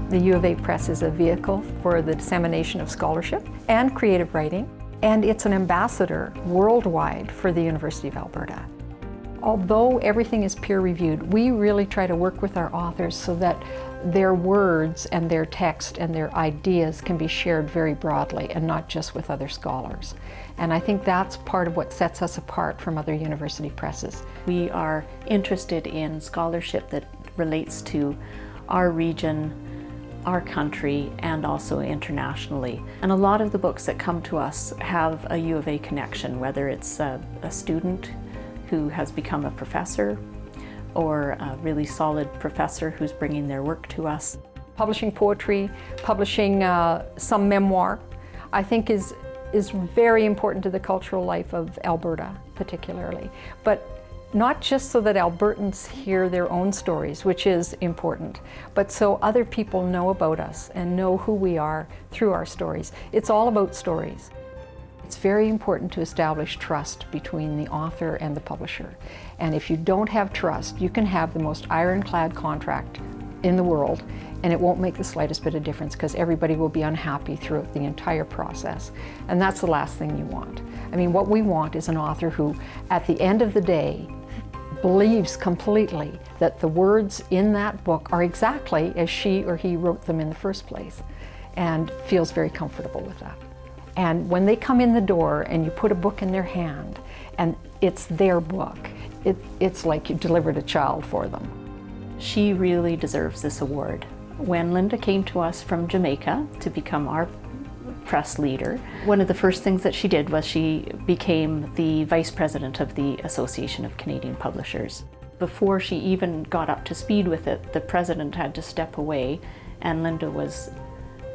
The U of A Press is a vehicle for the dissemination of scholarship and creative writing, and it's an ambassador worldwide for the University of Alberta. Although everything is peer-reviewed, we really try to work with our authors so that their words and their text and their ideas can be shared very broadly and not just with other scholars. And I think that's part of what sets us apart from other university presses. We are interested in scholarship that relates to our region, our country, and also internationally. And a lot of the books that come to us have a U of A connection, whether it's a student who has become a professor or a really solid professor who's bringing their work to us. Publishing poetry, publishing some memoir, I think is very important to the cultural life of Alberta particularly. But not just so that Albertans hear their own stories, which is important, but so other people know about us and know who we are through our stories. It's all about stories. It's very important to establish trust between the author and the publisher. And if you don't have trust, you can have the most ironclad contract in the world, and it won't make the slightest bit of difference because everybody will be unhappy throughout the entire process. And that's the last thing you want. I mean, what we want is an author who, at the end of the day, believes completely that the words in that book are exactly as she or he wrote them in the first place, and feels very comfortable with that. And when they come in the door and you put a book in their hand and it's their book, it's like you delivered a child for them. She really deserves this award. When Linda came to us from Jamaica to become our press leader, one of the first things that she did was she became the vice president of the Association of Canadian Publishers. Before she even got up to speed with it, the president had to step away, and Linda was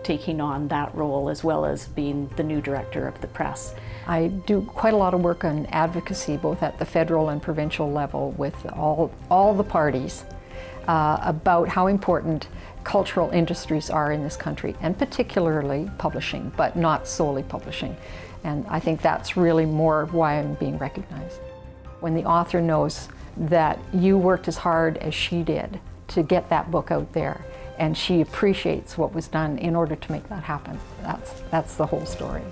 taking on that role as well as being the new director of the press. I do quite a lot of work on advocacy, both at the federal and provincial level with all the parties about how important cultural industries are in this country, and particularly publishing, but not solely publishing. And I think that's really more why I'm being recognized. When the author knows that you worked as hard as she did to get that book out there, and she appreciates what was done in order to make that happen, that's the whole story.